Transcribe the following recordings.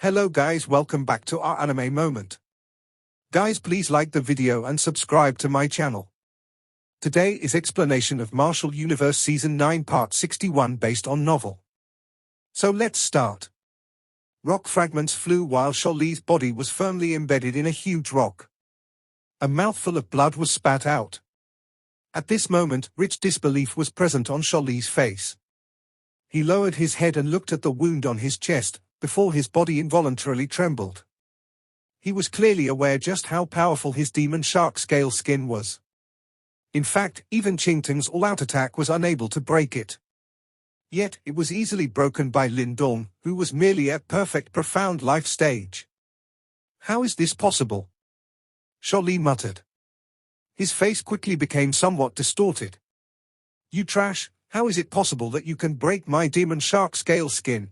Hello guys, welcome back to our anime moment. Guys, please like the video and subscribe to my channel. Today is explanation of Martial Universe Season 9 Part 61 based on novel. So let's start. Rock fragments flew while Sholi's body was firmly embedded in a huge rock. A mouthful of blood was spat out. At this moment, rich disbelief was present on Sholi's face. He lowered his head and looked at the wound on his chest, before his body involuntarily trembled. He was clearly aware just how powerful his demon shark scale skin was. In fact, even Qingtang's all-out attack was unable to break it. Yet, it was easily broken by Lin Dong, who was merely at perfect profound life stage. How is this possible? Sholi muttered. His face quickly became somewhat distorted. You trash, how is it possible that you can break my demon shark scale skin?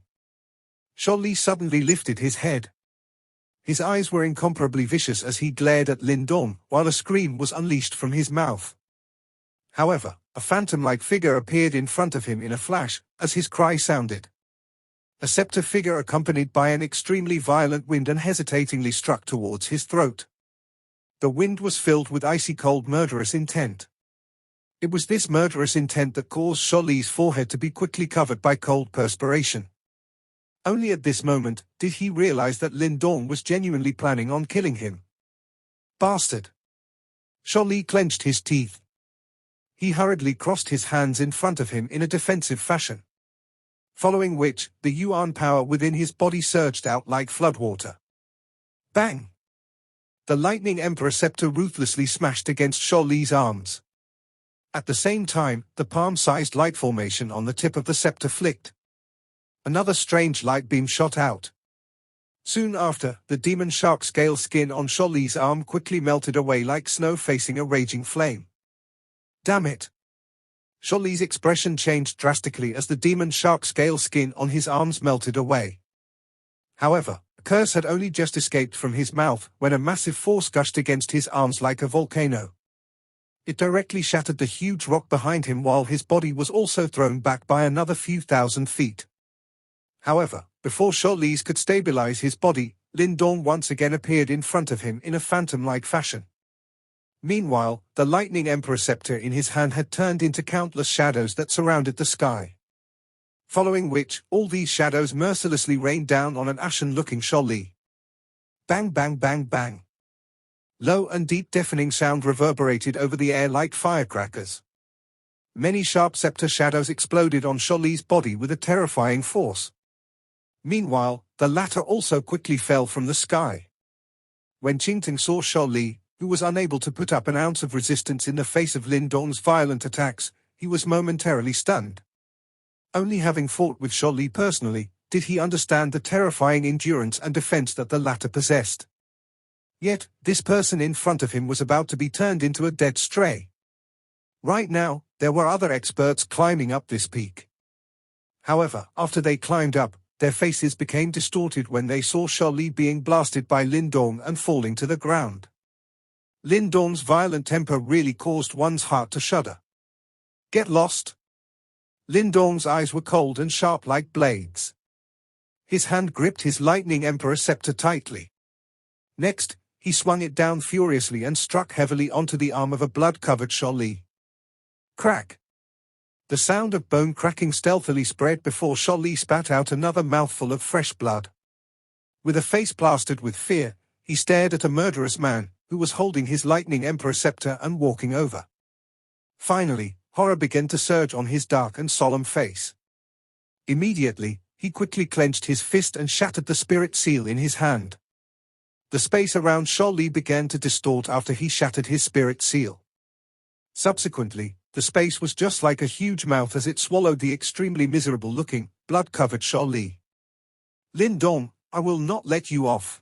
Sholi suddenly lifted his head. His eyes were incomparably vicious as he glared at Lin Dong, while a scream was unleashed from his mouth. However, a phantom-like figure appeared in front of him in a flash, as his cry sounded. A scepter figure accompanied by an extremely violent wind unhesitatingly struck towards his throat. The wind was filled with icy-cold murderous intent. It was this murderous intent that caused Sholi's forehead to be quickly covered by cold perspiration. Only at this moment did he realize that Lin Dong was genuinely planning on killing him. Bastard! Sholi clenched his teeth. He hurriedly crossed his hands in front of him in a defensive fashion. Following which, the Yuan power within his body surged out like floodwater. Bang! The lightning emperor scepter ruthlessly smashed against Sholi's arms. At the same time, the palm-sized light formation on the tip of the scepter flicked. Another strange light beam shot out. Soon after, the demon shark scale skin on Sholi's arm quickly melted away like snow facing a raging flame. Damn it! Sholi's expression changed drastically as the demon shark scale skin on his arms melted away. However, a curse had only just escaped from his mouth when a massive force gushed against his arms like a volcano. It directly shattered the huge rock behind him while his body was also thrown back by another few thousand feet. However, before Sholi's could stabilize his body, Lin Dong once again appeared in front of him in a phantom-like fashion. Meanwhile, the lightning emperor scepter in his hand had turned into countless shadows that surrounded the sky. Following which, all these shadows mercilessly rained down on an ashen-looking Sholi. Bang bang bang bang. Low and deep deafening sound reverberated over the air like firecrackers. Many sharp scepter shadows exploded on Sholi's body with a terrifying force. Meanwhile, the latter also quickly fell from the sky. When Qingtang saw Sholi, who was unable to put up an ounce of resistance in the face of Lin Dong's violent attacks, he was momentarily stunned. Only having fought with Sholi personally, did he understand the terrifying endurance and defense that the latter possessed. Yet, this person in front of him was about to be turned into a dead stray. Right now, there were other experts climbing up this peak. However, after they climbed up, their faces became distorted when they saw Sholi being blasted by Lin Dong and falling to the ground. Lin Dong's violent temper really caused one's heart to shudder. Get lost! Lin Dong's eyes were cold and sharp like blades. His hand gripped his lightning emperor scepter tightly. Next, he swung it down furiously and struck heavily onto the arm of a blood-covered Sholi. Crack! The sound of bone cracking stealthily spread before Sholi spat out another mouthful of fresh blood. With a face plastered with fear, he stared at a murderous man, who was holding his lightning emperor scepter and walking over. Finally, horror began to surge on his dark and solemn face. Immediately, he quickly clenched his fist and shattered the spirit seal in his hand. The space around Sholi began to distort after he shattered his spirit seal. Subsequently, the space was just like a huge mouth as it swallowed the extremely miserable-looking, blood-covered Sholi. Lin Dong, I will not let you off.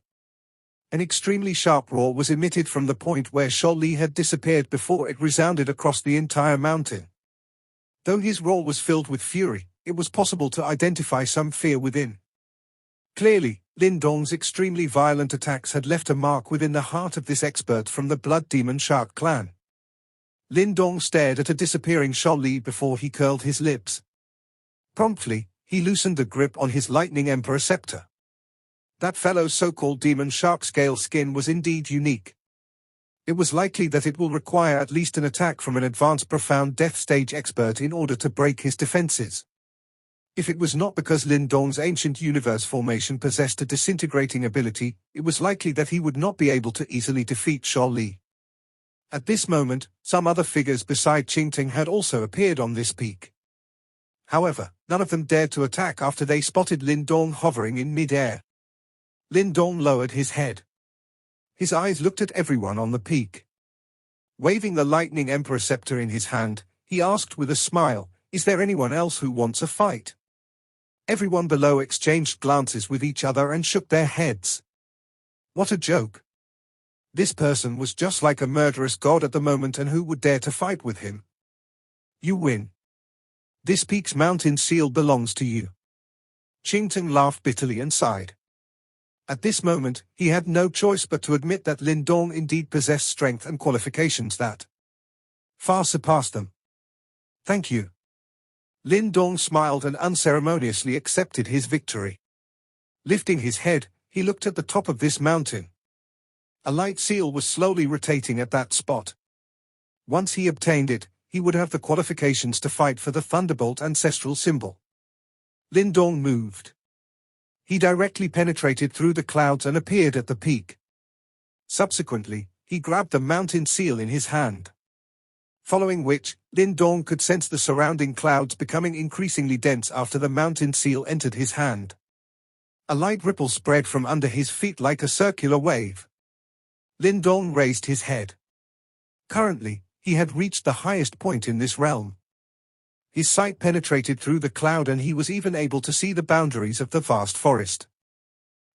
An extremely sharp roar was emitted from the point where Sholi had disappeared before it resounded across the entire mountain. Though his roar was filled with fury, it was possible to identify some fear within. Clearly, Lin Dong's extremely violent attacks had left a mark within the heart of this expert from the Blood Demon Shark clan. Lin Dong stared at a disappearing Sholi before he curled his lips. Promptly, he loosened the grip on his lightning emperor scepter. That fellow's so-called demon shark scale skin was indeed unique. It was likely that it will require at least an attack from an advanced profound death stage expert in order to break his defenses. If it was not because Lin Dong's ancient universe formation possessed a disintegrating ability, it was likely that he would not be able to easily defeat Sholi. At this moment, some other figures beside Qingting had also appeared on this peak. However, none of them dared to attack after they spotted Lin Dong hovering in mid-air. Lin Dong lowered his head. His eyes looked at everyone on the peak. Waving the lightning emperor scepter in his hand, he asked with a smile, "Is there anyone else who wants a fight?" Everyone below exchanged glances with each other and shook their heads. What a joke. This person was just like a murderous god at the moment, and who would dare to fight with him? You win. This peak's mountain seal belongs to you. Qingting laughed bitterly and sighed. At this moment, he had no choice but to admit that Lin Dong indeed possessed strength and qualifications that far surpassed them. Thank you. Lin Dong smiled and unceremoniously accepted his victory. Lifting his head, he looked at the top of this mountain. A light seal was slowly rotating at that spot. Once he obtained it, he would have the qualifications to fight for the Thunderbolt ancestral symbol. Lin Dong moved. He directly penetrated through the clouds and appeared at the peak. Subsequently, he grabbed the mountain seal in his hand. Following which, Lin Dong could sense the surrounding clouds becoming increasingly dense after the mountain seal entered his hand. A light ripple spread from under his feet like a circular wave. Lin Dong raised his head. Currently, he had reached the highest point in this realm. His sight penetrated through the cloud, and he was even able to see the boundaries of the vast forest.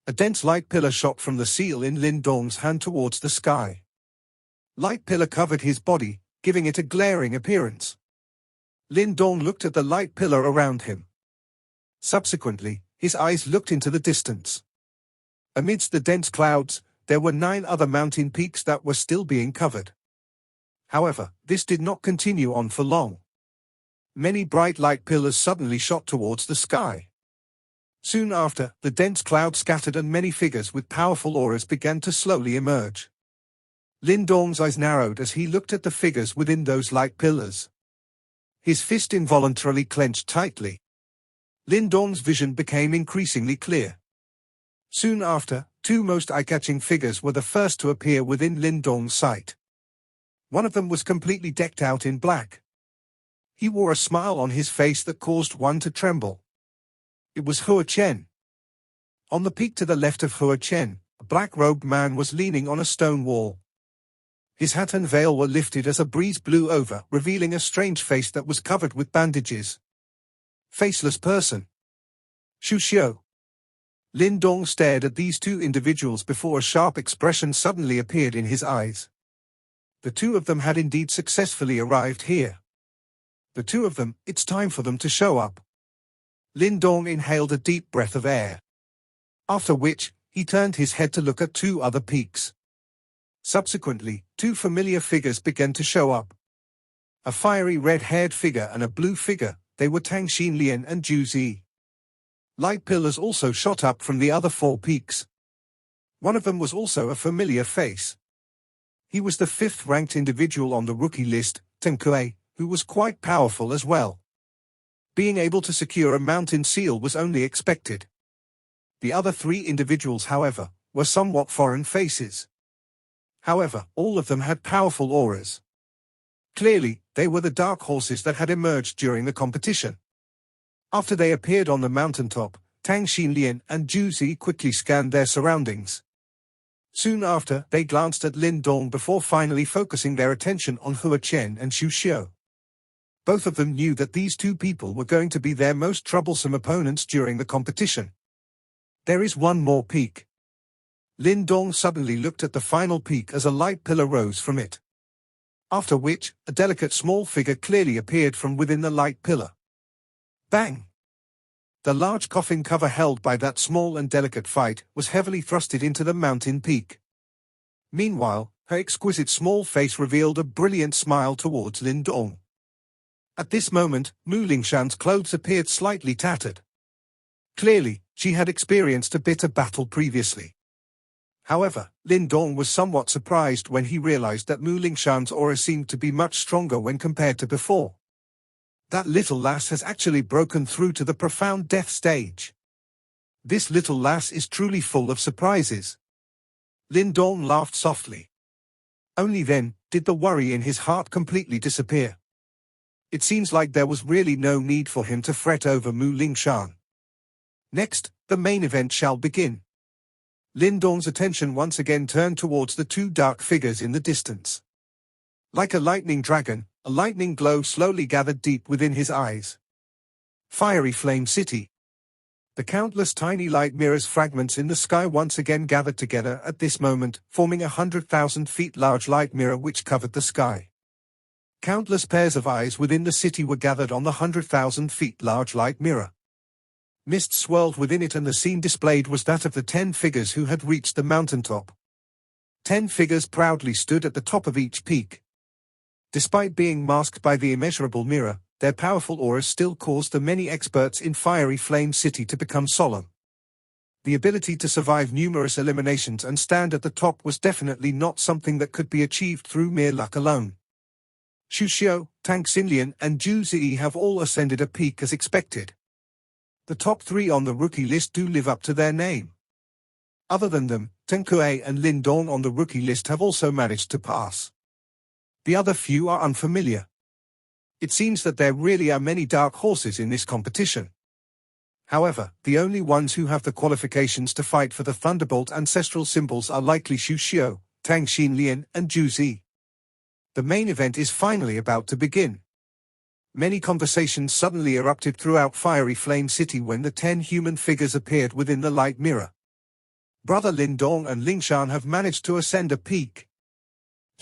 A dense light pillar shot from the seal in Lin Dong's hand towards the sky. Light pillar covered his body, giving it a glaring appearance. Lin Dong looked at the light pillar around him. Subsequently, his eyes looked into the distance. Amidst the dense clouds, there were 9 other mountain peaks that were still being covered. However, this did not continue on for long. Many bright light pillars suddenly shot towards the sky. Soon after, the dense cloud scattered and many figures with powerful auras began to slowly emerge. Lin Dong's eyes narrowed as he looked at the figures within those light pillars. His fist involuntarily clenched tightly. Lin Dong's vision became increasingly clear. Soon after, 2 most eye-catching figures were the first to appear within Lin Dong's sight. One of them was completely decked out in black. He wore a smile on his face that caused one to tremble. It was Chen. On the peak to the left of Chen, a black-robed man was leaning on a stone wall. His hat and veil were lifted as a breeze blew over, revealing a strange face that was covered with bandages. Faceless person. Shusho. Lin Dong stared at these 2 individuals before a sharp expression suddenly appeared in his eyes. The 2 of them had indeed successfully arrived here. The 2 of them, it's time for them to show up. Lin Dong inhaled a deep breath of air. After which, he turned his head to look at 2 other peaks. Subsequently, 2 familiar figures began to show up. A fiery red-haired figure and a blue figure, they were Tang Xinlien and Juzi. Light pillars also shot up from the other 4 peaks. One of them was also a familiar face. He was the 5th-ranked individual on the rookie list, Tang Xinlien, who was quite powerful as well. Being able to secure a mountain seal was only expected. The other 3 individuals, however, were somewhat foreign faces. However, all of them had powerful auras. Clearly, they were the dark horses that had emerged during the competition. After they appeared on the mountaintop, Tang Xinlien and Juzi quickly scanned their surroundings. Soon after, they glanced at Lin Dong before finally focusing their attention on Chen and Shusho. Both of them knew that these 2 people were going to be their most troublesome opponents during the competition. There is one more peak. Lin Dong suddenly looked at the final peak as a light pillar rose from it. After which, a delicate small figure clearly appeared from within the light pillar. Bang! The large coffin cover held by that small and delicate fight was heavily thrusted into the mountain peak. Meanwhile, her exquisite small face revealed a brilliant smile towards Lin Dong. At this moment, Mu Lingshan's clothes appeared slightly tattered. Clearly, she had experienced a bitter battle previously. However, Lin Dong was somewhat surprised when he realized that Mu Lingshan's aura seemed to be much stronger when compared to before. That little lass has actually broken through to the profound death stage. This little lass is truly full of surprises. Lin Dong laughed softly. Only then did the worry in his heart completely disappear. It seems like there was really no need for him to fret over Mu Lingshan. Next, the main event shall begin. Lin Dong's attention once again turned towards the two dark figures in the distance. Like a lightning dragon, a lightning glow slowly gathered deep within his eyes. Fiery Flame City. The countless tiny light mirrors fragments in the sky once again gathered together at this moment, forming 100,000 feet large light mirror which covered the sky. Countless pairs of eyes within the city were gathered on the 100,000 feet large light mirror. Mist swirled within it, and the scene displayed was that of the 10 figures who had reached the mountaintop. 10 figures proudly stood at the top of each peak. Despite being masked by the immeasurable mirror, their powerful auras still caused the many experts in Fiery Flame City to become solemn. The ability to survive numerous eliminations and stand at the top was definitely not something that could be achieved through mere luck alone. Shuxiu, Tang Xinlien and Juzi have all ascended a peak as expected. The top 3 on the rookie list do live up to their name. Other than them, Teng Kui and Lin Dong on the rookie list have also managed to pass. The other few are unfamiliar. It seems that there really are many dark horses in this competition. However, the only ones who have the qualifications to fight for the Thunderbolt ancestral symbols are likely Shuxiu, Tang Xinlien and Juzi. The main event is finally about to begin. Many conversations suddenly erupted throughout Fiery Flame City when the 10 human figures appeared within the light mirror. Brother Lin Dong and Lingshan have managed to ascend a peak.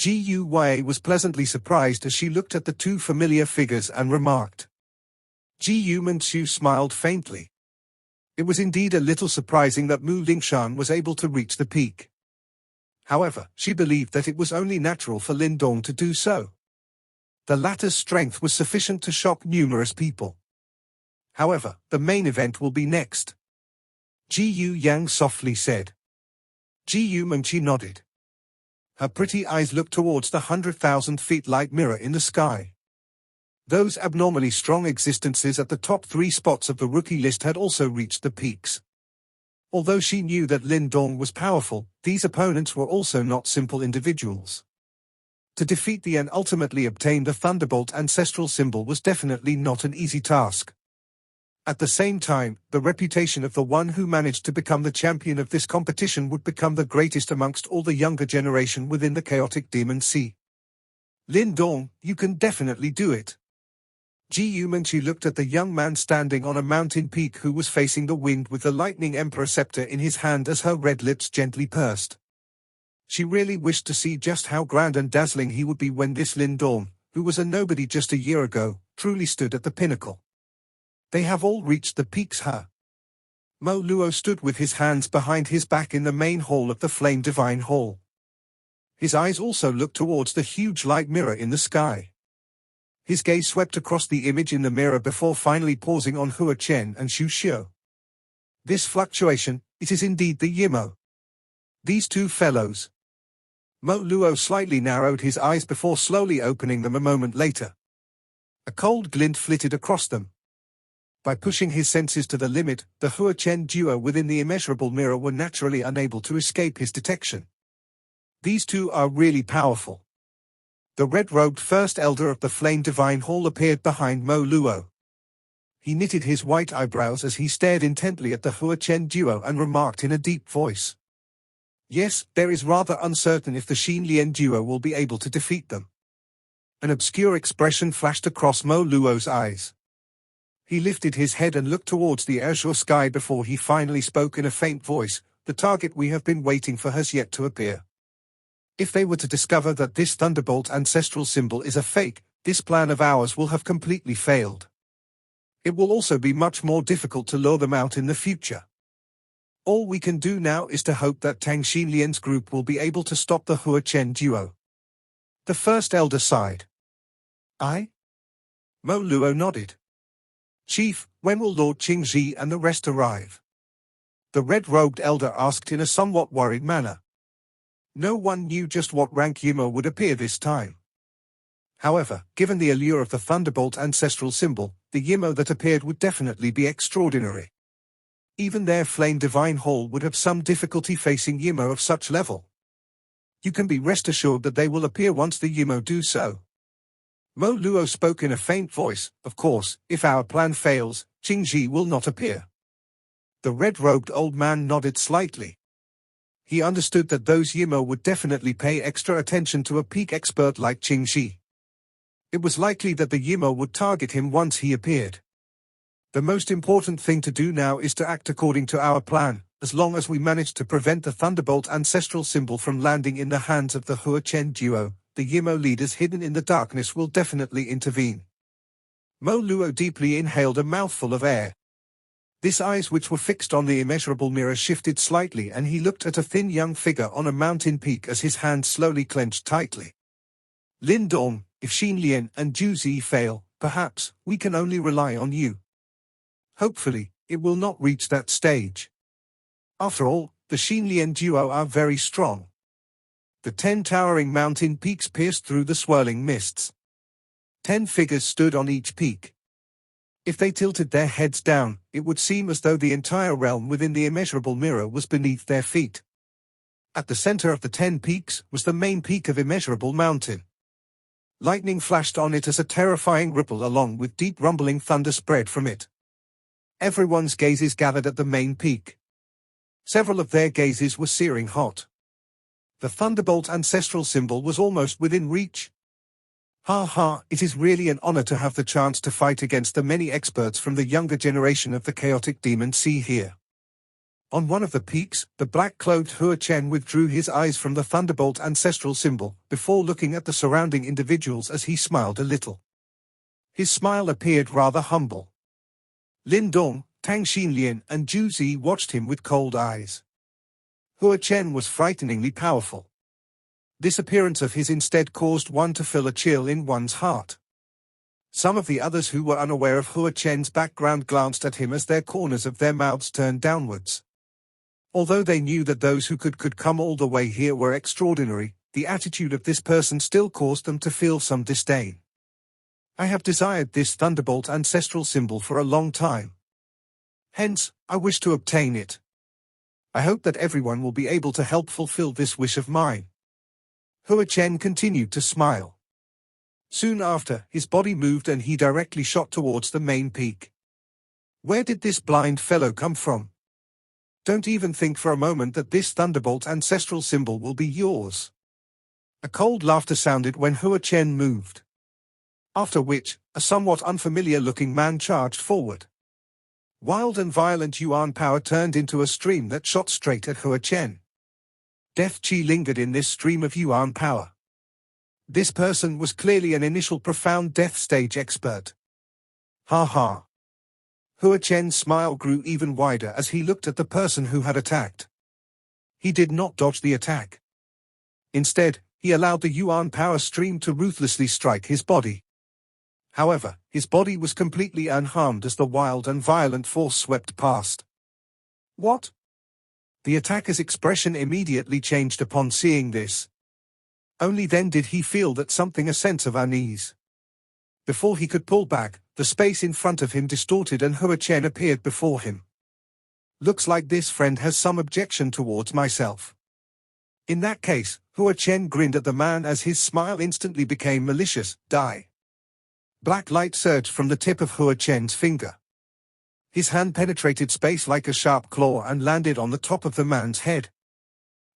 Gu Wei was pleasantly surprised as she looked at the 2 familiar figures and remarked. Gu Manchu smiled faintly. It was indeed a little surprising that Mu Lingshan was able to reach the peak. However, she believed that it was only natural for Lin Dong to do so. The latter's strength was sufficient to shock numerous people. However, the main event will be next. Gu Yang softly said. Gu Manchi nodded. Her pretty eyes looked towards the 100,000 feet light mirror in the sky. Those abnormally strong existences at the top 3 spots of the rookie list had also reached the peaks. Although she knew that Lin Dong was powerful, these opponents were also not simple individuals. To defeat the and ultimately obtain the Thunderbolt ancestral symbol was definitely not an easy task. At the same time, the reputation of the one who managed to become the champion of this competition would become the greatest amongst all the younger generation within the chaotic Demon Sea. Lin Dong, you can definitely do it. Ji Yumanchi looked at the young man standing on a mountain peak who was facing the wind with the lightning emperor scepter in his hand as her red lips gently pursed. She really wished to see just how grand and dazzling he would be when this Lin Dong, who was a nobody just a year ago, truly stood at the pinnacle. They have all reached the peaks, huh? Mo Luo stood with his hands behind his back in the main hall of the Flame Divine Hall. His eyes also looked towards the huge light mirror in the sky. His gaze swept across the image in the mirror before finally pausing on Hua Chen and Xu Xiu. This fluctuation, it is indeed the Yimo. These two fellows. Mo Luo slightly narrowed his eyes before slowly opening them a moment later. A cold glint flitted across them. By pushing his senses to the limit, the Hua Chen duo within the immeasurable mirror were naturally unable to escape his detection. These two are really powerful. The red-robed first elder of the Flame Divine Hall appeared behind Mo Luo. He knitted his white eyebrows as he stared intently at the Hua Chen duo and remarked in a deep voice. Yes, there is rather uncertain if the Xinlien duo will be able to defeat them. An obscure expression flashed across Mo Luo's eyes. He lifted his head and looked towards the azure sky before he finally spoke in a faint voice. The target we have been waiting for has yet to appear. If they were to discover that this Thunderbolt ancestral symbol is a fake, this plan of ours will have completely failed. It will also be much more difficult to lure them out in the future. All we can do now is to hope that Tang Xinlien's group will be able to stop the Hua Chen duo. The first elder sighed. I? Mo Luo nodded. "Chief, when will Lord Qingji and the rest arrive?" the red-robed elder asked in a somewhat worried manner. No one knew just what rank Yimo would appear this time. However, given the allure of the Thunderbolt ancestral symbol, the Yimo that appeared would definitely be extraordinary. Even their Flame Divine Hall would have some difficulty facing Yimo of such level. You can be rest assured that they will appear once the Yimo do so. Mo Luo spoke in a faint voice. Of course, if our plan fails, Qingji will not appear. The red-robed old man nodded slightly. He understood that those Yimo would definitely pay extra attention to a peak expert like Qingji. It was likely that the Yimo would target him once he appeared. The most important thing to do now is to act according to our plan. As long as we manage to prevent the Thunderbolt ancestral symbol from landing in the hands of the Hua Chen duo, the Yimo leaders hidden in the darkness will definitely intervene. Mo Luo deeply inhaled a mouthful of air. His eyes, which were fixed on the immeasurable mirror, shifted slightly, and he looked at a thin young figure on a mountain peak as his hand slowly clenched tightly. Lin Dong, if Xinlien and Juzi fail, perhaps we can only rely on you. Hopefully, it will not reach that stage. After all, the Xinlien duo are very strong. The 10 towering mountain peaks pierced through the swirling mists. 10 figures stood on each peak. If they tilted their heads down, it would seem as though the entire realm within the immeasurable mirror was beneath their feet. At the center of the 10 peaks was the main peak of Immeasurable Mountain. Lightning flashed on it as a terrifying ripple along with deep rumbling thunder spread from it. Everyone's gazes gathered at the main peak. Several of their gazes were searing hot. The Thunderbolt ancestral symbol was almost within reach. Ha ha, it is really an honor to have the chance to fight against the many experts from the younger generation of the chaotic demon sea here. On one of the peaks, the black-clothed Hua Chen withdrew his eyes from the Thunderbolt ancestral symbol, before looking at the surrounding individuals as he smiled a little. His smile appeared rather humble. Lin Dong, Tang Xinlien and Juzi watched him with cold eyes. Hua Chen was frighteningly powerful. This appearance of his instead caused one to feel a chill in one's heart. Some of the others who were unaware of Hua Chen's background glanced at him as their corners of their mouths turned downwards. Although they knew that those who could come all the way here were extraordinary, the attitude of this person still caused them to feel some disdain. I have desired this Thunderbolt ancestral symbol for a long time. Hence, I wish to obtain it. I hope that everyone will be able to help fulfill this wish of mine. Hua Chen continued to smile. Soon after, his body moved and he directly shot towards the main peak. Where did this blind fellow come from? Don't even think for a moment that this Thunderbolt ancestral symbol will be yours. A cold laughter sounded when Hua Chen moved. After which, a somewhat unfamiliar-looking man charged forward. Wild and violent Yuan power turned into a stream that shot straight at Hua Chen. Death Qi lingered in this stream of Yuan power. This person was clearly an initial profound death stage expert. Ha ha. Hua Chen's smile grew even wider as he looked at the person who had attacked. He did not dodge the attack. Instead, he allowed the Yuan power stream to ruthlessly strike his body. However, his body was completely unharmed as the wild and violent force swept past. What? The attacker's expression immediately changed upon seeing this. Only then did he feel that something, a sense of unease. Before he could pull back, the space in front of him distorted and Hua Chen appeared before him. Looks like this friend has some objection towards myself. In that case, Hua Chen grinned at the man as his smile instantly became malicious. Die. Black light surged from the tip of Hua Chen's finger. His hand penetrated space like a sharp claw and landed on the top of the man's head.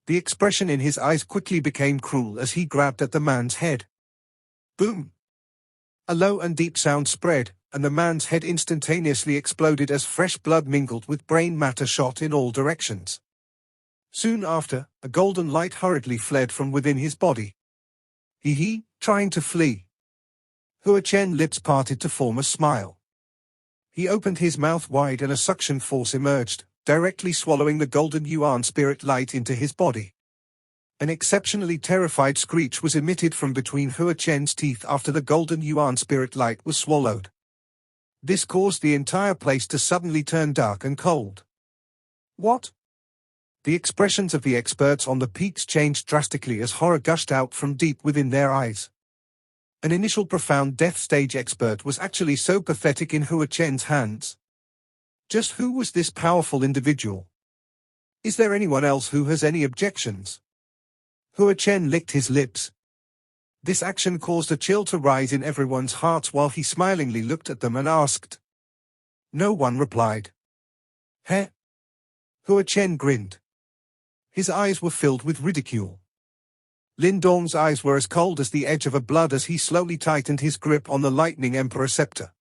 The expression in his eyes quickly became cruel as he grabbed at the man's head. Boom! A low and deep sound spread, and the man's head instantaneously exploded as fresh blood mingled with brain matter shot in all directions. Soon after, a golden light hurriedly fled from within his body. Hee, trying to flee. Hua Chen's lips parted to form a smile. He opened his mouth wide and a suction force emerged, directly swallowing the golden Yuan spirit light into his body. An exceptionally terrified screech was emitted from between Hua Chen's teeth after the golden Yuan spirit light was swallowed. This caused the entire place to suddenly turn dark and cold. What? The expressions of the experts on the peaks changed drastically as horror gushed out from deep within their eyes. An initial profound death stage expert was actually so pathetic in Hua Chen's hands. Just who was this powerful individual? Is there anyone else who has any objections? Hua Chen licked his lips. This action caused a chill to rise in everyone's hearts while he smilingly looked at them and asked. No one replied. Heh? Hua Chen grinned. His eyes were filled with ridicule. Lin Dong's eyes were as cold as the edge of a blood as he slowly tightened his grip on the lightning emperor scepter.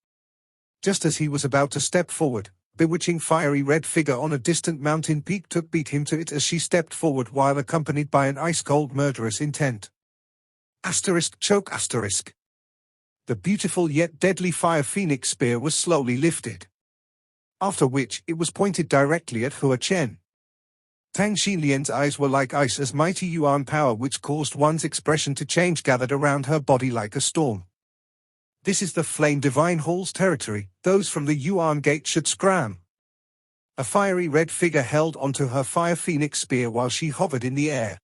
Just as he was about to step forward, bewitching fiery red figure on a distant mountain peak beat him to it as she stepped forward while accompanied by an ice-cold murderous intent. Choke. The beautiful yet deadly fire phoenix spear was slowly lifted. After which, it was pointed directly at Hua Chen. Tang Xinlien's eyes were like ice as mighty yuan power which caused one's expression to change gathered around her body like a storm. This is the Flame Divine Hall's territory, those from the Yuan Gate should scram. A fiery red figure held onto her fire phoenix spear while she hovered in the air.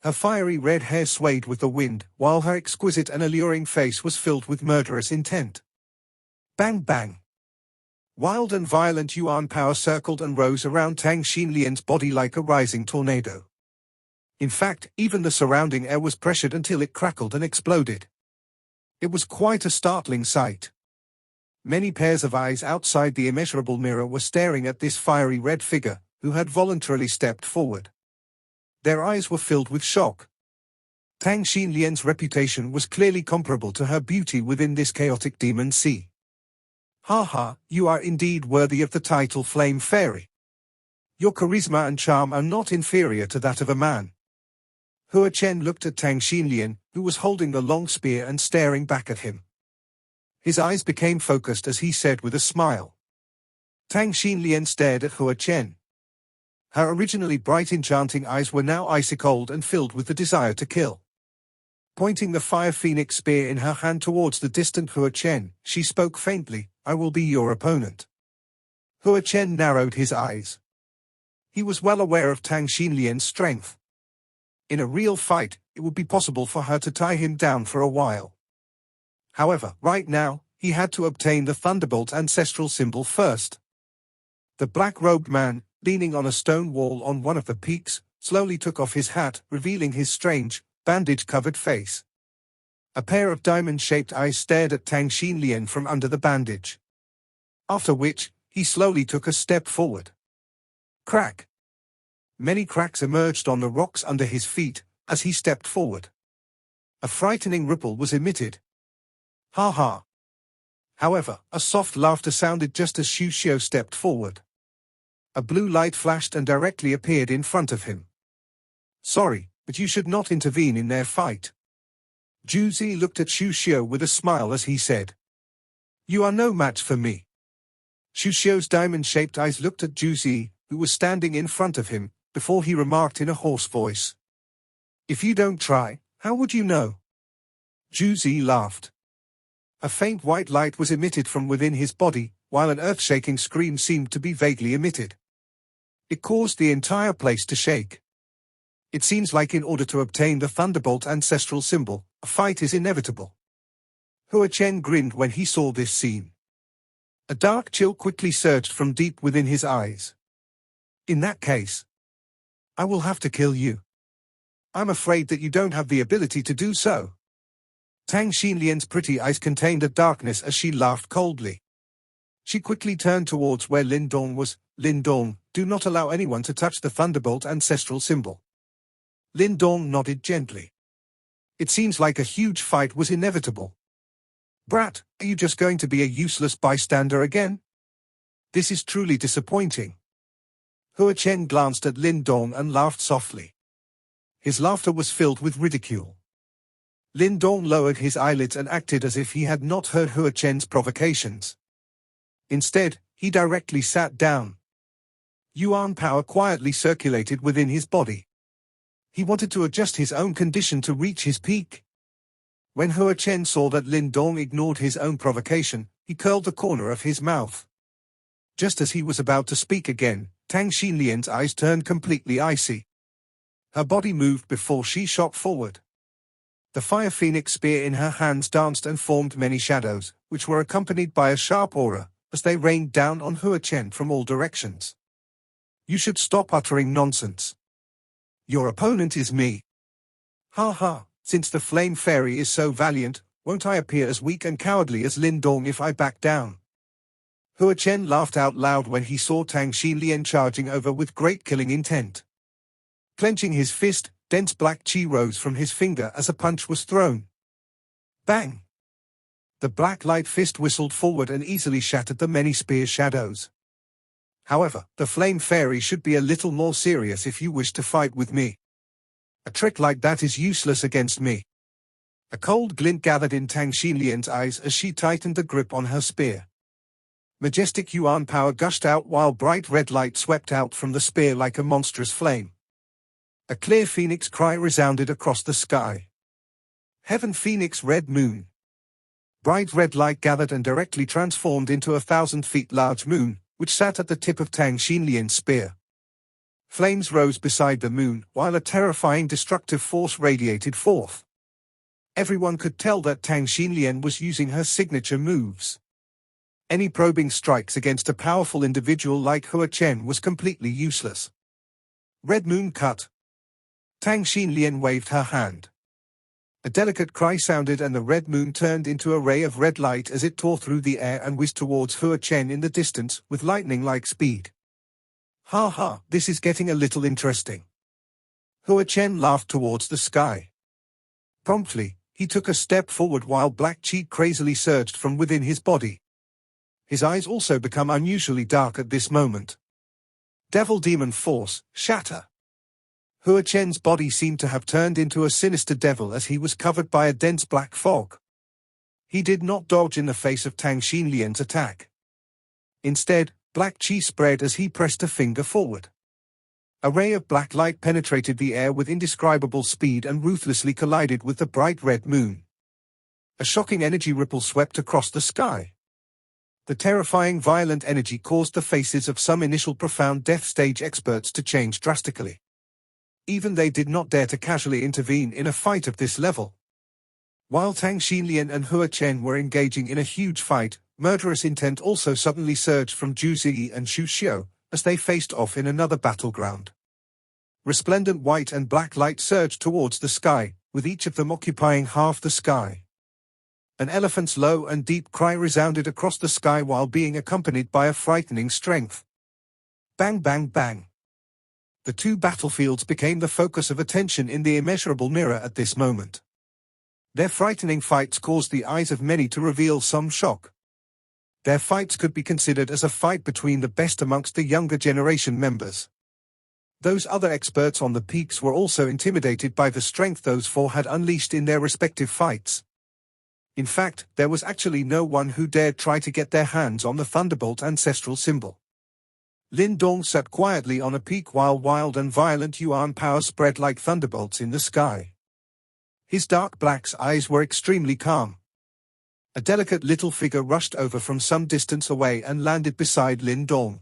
Her fiery red hair swayed with the wind, while her exquisite and alluring face was filled with murderous intent. Bang bang. Wild and violent yuan power circled and rose around Tang Xinlien's body like a rising tornado. In fact, even the surrounding air was pressured until it crackled and exploded. It was quite a startling sight. Many pairs of eyes outside the immeasurable mirror were staring at this fiery red figure, who had voluntarily stepped forward. Their eyes were filled with shock. Tang Xinlien's reputation was clearly comparable to her beauty within this chaotic demon sea. Ha, you are indeed worthy of the title Flame Fairy. Your charisma and charm are not inferior to that of a man. Hua Chen looked at Tang Xinlien, who was holding the long spear and staring back at him. His eyes became focused as he said with a smile. Tang Xinlien stared at Hua Chen. Her originally bright enchanting eyes were now icy cold and filled with the desire to kill. Pointing the fire phoenix spear in her hand towards the distant Hua Chen, she spoke faintly, I will be your opponent. Hua Chen narrowed his eyes. He was well aware of Tang Xinlien's strength. In a real fight, it would be possible for her to tie him down for a while. However, right now, he had to obtain the Thunderbolt ancestral symbol first. The black-robed man, leaning on a stone wall on one of the peaks, slowly took off his hat, revealing his strange, bandage-covered face. A pair of diamond-shaped eyes stared at Tang Xinlien from under the bandage. After which, he slowly took a step forward. Crack! Many cracks emerged on the rocks under his feet, as he stepped forward. A frightening ripple was emitted. Ha ha! However, a soft laughter sounded just as Xu Xiu stepped forward. A blue light flashed and directly appeared in front of him. Sorry, but you should not intervene in their fight. Juzi looked at Xu Xiu with a smile as he said. You are no match for me. Xu Xiu's diamond-shaped eyes looked at Juzi, who was standing in front of him, before he remarked in a hoarse voice. If you don't try, how would you know? Juzi laughed. A faint white light was emitted from within his body, while an earth-shaking scream seemed to be vaguely emitted. It caused the entire place to shake. It seems like in order to obtain the Thunderbolt ancestral symbol, a fight is inevitable. Hua Chen grinned when he saw this scene. A dark chill quickly surged from deep within his eyes. In that case, I will have to kill you. I'm afraid that you don't have the ability to do so. Tang Xinlien's pretty eyes contained a darkness as she laughed coldly. She quickly turned towards where Lin Dong was. Lin Dong, do not allow anyone to touch the Thunderbolt ancestral symbol. Lin Dong nodded gently. It seems like a huge fight was inevitable. Brat, are you just going to be a useless bystander again? This is truly disappointing. Hua Chen glanced at Lin Dong and laughed softly. His laughter was filled with ridicule. Lin Dong lowered his eyelids and acted as if he had not heard Hua Chen's provocations. Instead, he directly sat down. Yuan power quietly circulated within his body. He wanted to adjust his own condition to reach his peak. When Hua Chen saw that Lin Dong ignored his own provocation, he curled the corner of his mouth. Just as he was about to speak again, Tang Xinlien's eyes turned completely icy. Her body moved before she shot forward. The fire phoenix spear in her hands danced and formed many shadows, which were accompanied by a sharp aura, as they rained down on Chen from all directions. You should stop uttering nonsense. Your opponent is me. Ha ha, since the flame fairy is so valiant, won't I appear as weak and cowardly as Lin Dong if I back down? Chen laughed out loud when he saw Tang Xinlien charging over with great killing intent. Clenching his fist, dense black chi rose from his finger as a punch was thrown. Bang! The black light fist whistled forward and easily shattered the many spear shadows. However, the flame fairy should be a little more serious if you wish to fight with me. A trick like that is useless against me. A cold glint gathered in Tang Xinlien's eyes as she tightened the grip on her spear. Majestic yuan power gushed out while bright red light swept out from the spear like a monstrous flame. A clear phoenix cry resounded across the sky. Heaven Phoenix Red Moon. Bright red light gathered and directly transformed into 1,000 feet large moon, which sat at the tip of Tang Xinlien's spear. Flames rose beside the moon, while a terrifying destructive force radiated forth. Everyone could tell that Tang Xinlien was using her signature moves. Any probing strikes against a powerful individual like Chen was completely useless. Red Moon cut. Tang Xinlien waved her hand. A delicate cry sounded and the red moon turned into a ray of red light as it tore through the air and whizzed towards Chen in the distance with lightning-like speed. Ha ha, this is getting a little interesting. Chen laughed towards the sky. Promptly, he took a step forward while black chi crazily surged from within his body. His eyes also become unusually dark at this moment. Devil demon force, shatter. Chen's body seemed to have turned into a sinister devil as he was covered by a dense black fog. He did not dodge in the face of Tang Xinlien's attack. Instead, black chi spread as he pressed a finger forward. A ray of black light penetrated the air with indescribable speed and ruthlessly collided with the bright red moon. A shocking energy ripple swept across the sky. The terrifying violent energy caused the faces of some initial profound death stage experts to change drastically. Even they did not dare to casually intervene in a fight of this level. While Tang Xinlien and Chen were engaging in a huge fight, murderous intent also suddenly surged from Juzi and Xiu as they faced off in another battleground. Resplendent white and black light surged towards the sky, with each of them occupying half the sky. An elephant's low and deep cry resounded across the sky while being accompanied by a frightening strength. Bang bang bang. The two battlefields became the focus of attention in the immeasurable mirror at this moment. Their frightening fights caused the eyes of many to reveal some shock. Their fights could be considered as a fight between the best amongst the younger generation members. Those other experts on the peaks were also intimidated by the strength those four had unleashed in their respective fights. In fact, there was actually no one who dared try to get their hands on the Thunderbolt ancestral symbol. Lin Dong sat quietly on a peak while wild and violent yuan power spread like thunderbolts in the sky. His dark black eyes were extremely calm. A delicate little figure rushed over from some distance away and landed beside Lin Dong.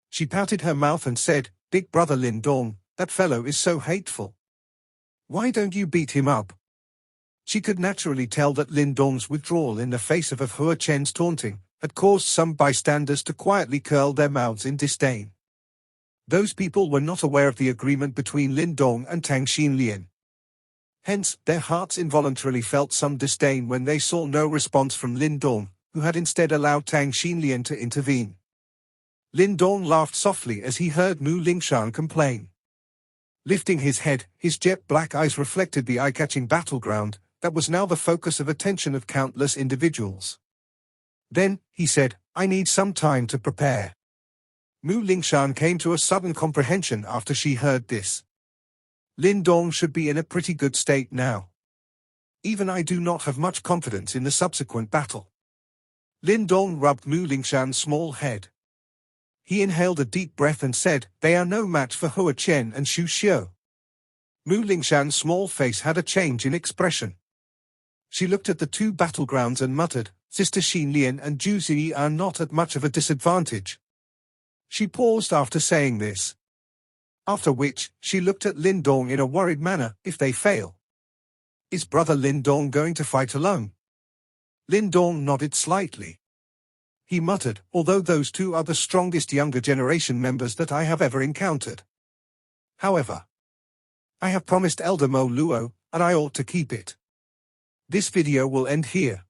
She pouted her mouth and said, "Big brother Lin Dong, that fellow is so hateful. Why don't you beat him up?" She could naturally tell that Lin Dong's withdrawal in the face of Chen's taunting had caused some bystanders to quietly curl their mouths in disdain. Those people were not aware of the agreement between Lin Dong and Tang Xinlien. Hence, their hearts involuntarily felt some disdain when they saw no response from Lin Dong, who had instead allowed Tang Xinlien to intervene. Lin Dong laughed softly as he heard Mu Lingshan complain. Lifting his head, his jet black eyes reflected the eye-catching battleground that was now the focus of attention of countless individuals. Then, he said, "I need some time to prepare." Mu Lingshan came to a sudden comprehension after she heard this. Lin Dong should be in a pretty good state now. Even I do not have much confidence in the subsequent battle. Lin Dong rubbed Mu Lingshan's small head. He inhaled a deep breath and said, "They are no match for Chen and Xiu." Mu Lingshan's small face had a change in expression. She looked at the two battlegrounds and muttered, Sister Xinlien and Juzi are not at much of a disadvantage. She paused after saying this. After which, she looked at Lin Dong in a worried manner. If they fail, is brother Lin Dong going to fight alone? Lin Dong nodded slightly. He muttered, although those two are the strongest younger generation members that I have ever encountered. However, I have promised Elder Mo Luo, and I ought to keep it. This video will end here.